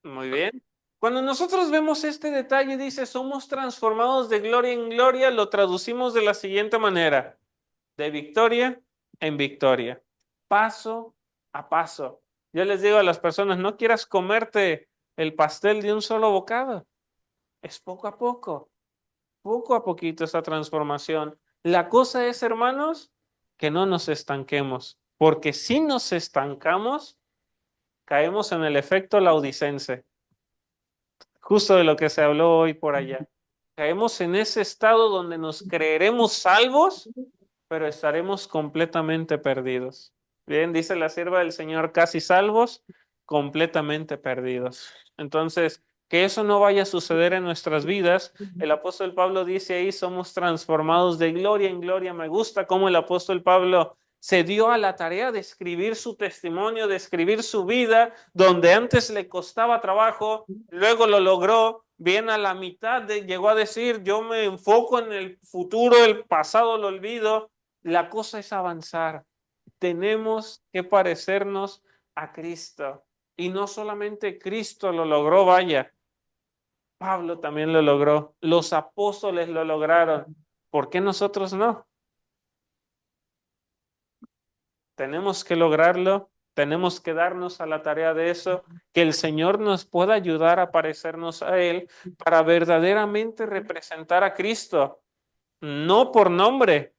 muy bien. Cuando nosotros vemos este detalle, dice, somos transformados de gloria en gloria, lo traducimos de la siguiente manera, de victoria en victoria, paso a paso. Yo les digo a las personas, no quieras comerte el pastel de un solo bocado, es poco a poquito esa transformación. La cosa es, hermanos, que no nos estanquemos, porque si nos estancamos, caemos en el efecto laudicense, justo de lo que se habló hoy por allá. Caemos en ese estado donde nos creeremos salvos, pero estaremos completamente perdidos. Bien, dice la sierva del Señor, casi salvos, completamente perdidos. Entonces, que eso no vaya a suceder en nuestras vidas. El apóstol Pablo dice ahí, somos transformados de gloria en gloria. Me gusta cómo el apóstol Pablo se dio a la tarea de escribir su testimonio, de escribir su vida, donde antes le costaba trabajo, luego lo logró, bien a la mitad llegó a decir, yo me enfoco en el futuro, el pasado lo olvido. La cosa es avanzar. Tenemos que parecernos a Cristo. Y no solamente Cristo lo logró, vaya, Pablo también lo logró, los apóstoles lo lograron. ¿Por qué nosotros no? Tenemos que lograrlo, tenemos que darnos a la tarea de eso, que el Señor nos pueda ayudar a parecernos a Él para verdaderamente representar a Cristo, no por nombre,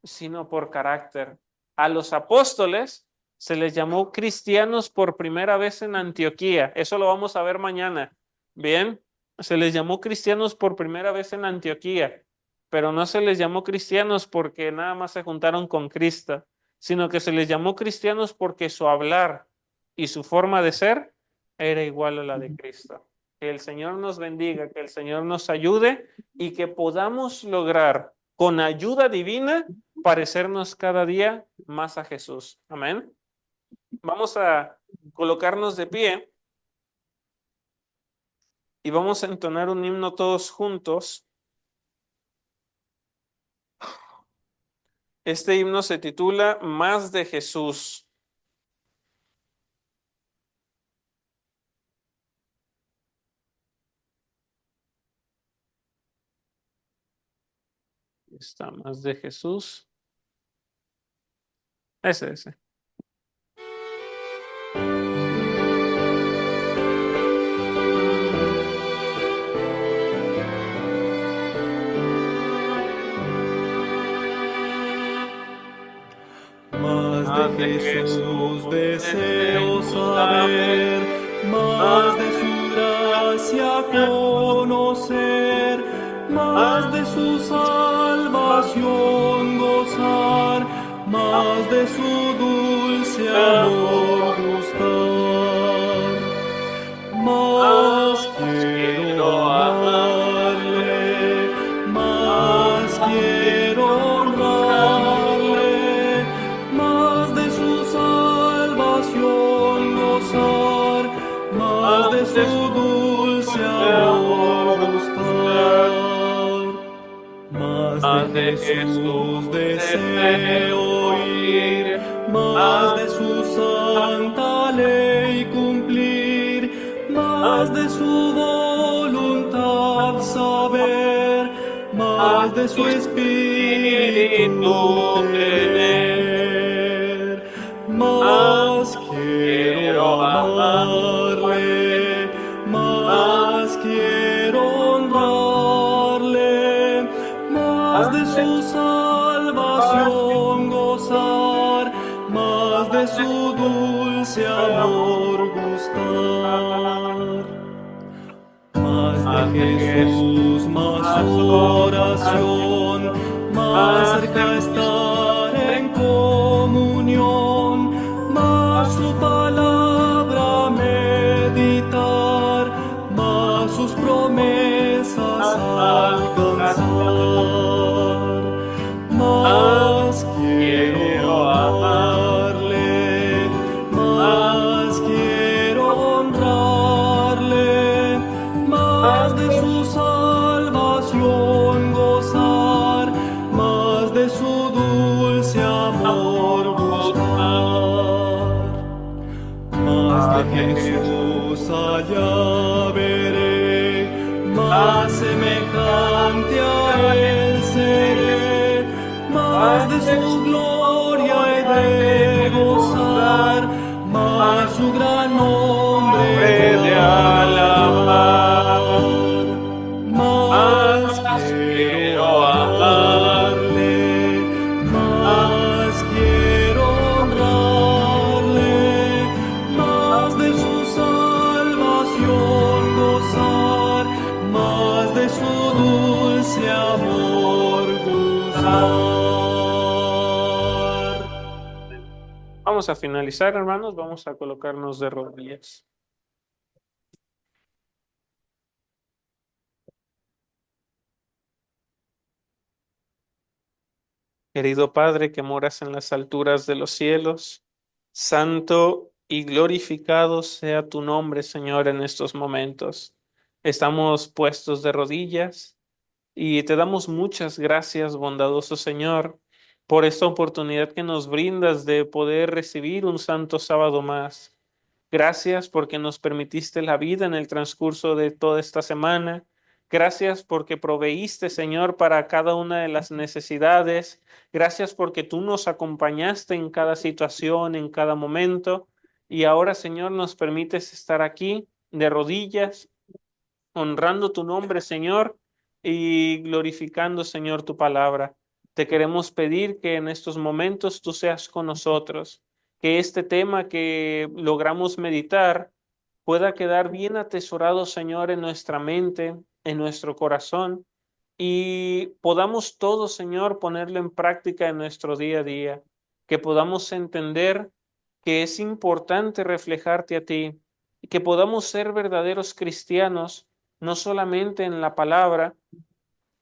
sino por carácter. A los apóstoles se les llamó cristianos por primera vez en Antioquía. Eso lo vamos a ver mañana. Bien, se les llamó cristianos por primera vez en Antioquía, pero no se les llamó cristianos porque nada más se juntaron con Cristo, sino que se les llamó cristianos porque su hablar y su forma de ser era igual a la de Cristo. Que el Señor nos bendiga, que el Señor nos ayude y que podamos lograr con ayuda divina parecernos cada día más a Jesús. Amén. Vamos a colocarnos de pie y vamos a entonar un himno todos juntos. Este himno se titula Más de Jesús. Está Más de Jesús. Ese. Más de Jesús deseo saber, más de su gracia conocer, más de su salvación gozar, más de su dulce amor gustar. Más quiero amarle, más quiero honrarle, más de su salvación gozar, más de su dulce amor gustar. Más de Jesús deseo oír, más de su santa ley cumplir, más de su voluntad saber, más más de su espíritu tener, más quiero amarle, más quiero honrarle, más de su salvación gozar, más de su dulce amor gustar. Más de Jesús, más oración, más cerca estar en comunión, más su palabra meditar, más sus promesas alcanzar. Más quiero amarle, más quiero honrarle, más de su salvación gozar, más de su dulce amor gustar. Más de Jesús allá veré, más semejante a él seré, más de su gloria he de gozar, más su gran nombre de alabar. Más quiero amarle, más quiero honrarle, más de su salvación gozar, más de su dulce amor gustar. Vamos a finalizar, hermanos. Vamos a colocarnos de rodillas. Querido Padre que moras en las alturas de los cielos, santo y glorificado sea tu nombre, Señor, en estos momentos. Estamos puestos de rodillas y te damos muchas gracias, bondadoso Señor, por esta oportunidad que nos brindas de poder recibir un santo sábado más. Gracias porque nos permitiste la vida en el transcurso de toda esta semana. Gracias porque proveíste, Señor, para cada una de las necesidades. Gracias porque tú nos acompañaste en cada situación, en cada momento. Y ahora, Señor, nos permites estar aquí de rodillas, honrando tu nombre, Señor, y glorificando, Señor, tu palabra. Te queremos pedir que en estos momentos tú seas con nosotros, que este tema que logramos meditar pueda quedar bien atesorado, Señor, en nuestra mente, en nuestro corazón, y podamos todos, Señor, ponerlo en práctica en nuestro día a día, que podamos entender que es importante reflejarte a ti, y que podamos ser verdaderos cristianos, no solamente en la palabra,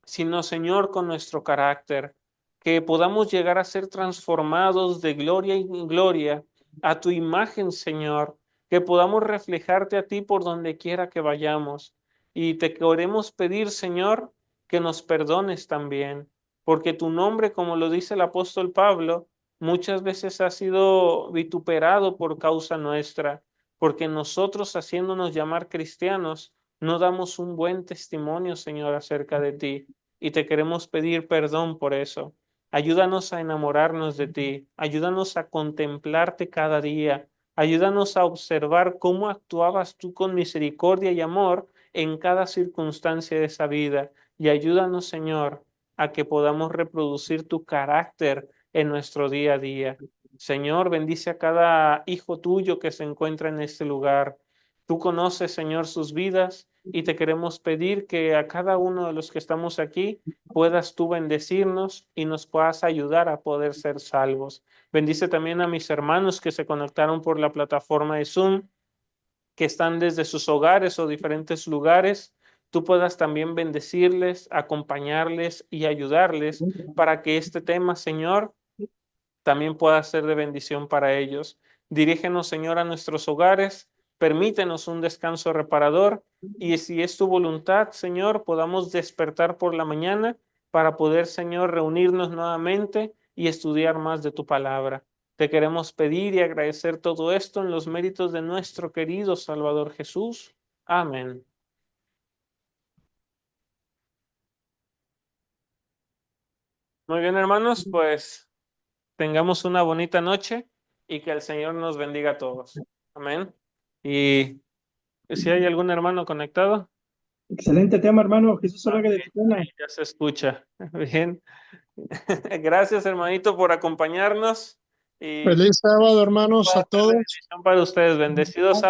sino, Señor, con nuestro carácter, que podamos llegar a ser transformados de gloria en gloria a tu imagen, Señor, que podamos reflejarte a ti por donde quiera que vayamos. Y te queremos pedir, Señor, que nos perdones también, porque tu nombre, como lo dice el apóstol Pablo, muchas veces ha sido vituperado por causa nuestra, porque nosotros, haciéndonos llamar cristianos, no damos un buen testimonio, Señor, acerca de ti, y te queremos pedir perdón por eso. Ayúdanos a enamorarnos de ti, ayúdanos a contemplarte cada día, ayúdanos a observar cómo actuabas tú con misericordia y amor en cada circunstancia de esa vida, y ayúdanos, Señor, a que podamos reproducir tu carácter en nuestro día a día. Señor, bendice a cada hijo tuyo que se encuentra en este lugar. Tú conoces, Señor, sus vidas, y te queremos pedir que a cada uno de los que estamos aquí puedas tú bendecirnos y nos puedas ayudar a poder ser salvos. Bendice también a mis hermanos que se conectaron por la plataforma de Zoom, que están desde sus hogares o diferentes lugares. Tú puedas también bendecirles, acompañarles y ayudarles para que este tema, Señor, también pueda ser de bendición para ellos. Dirígenos, Señor, a nuestros hogares, permítenos un descanso reparador, y si es tu voluntad, Señor, podamos despertar por la mañana para poder, Señor, reunirnos nuevamente y estudiar más de tu palabra. Te queremos pedir y agradecer todo esto en los méritos de nuestro querido Salvador Jesús. Amén. Muy bien, hermanos, pues tengamos una bonita noche y que el Señor nos bendiga a todos. Amén. Y si hay algún hermano conectado, Excelente tema, hermano. Jesús salga de tu pena. ya se escucha. Bien. Gracias, hermanito, por acompañarnos. Y Feliz sábado, hermanos, a todos. bendición para ustedes. Bendecidos sábados.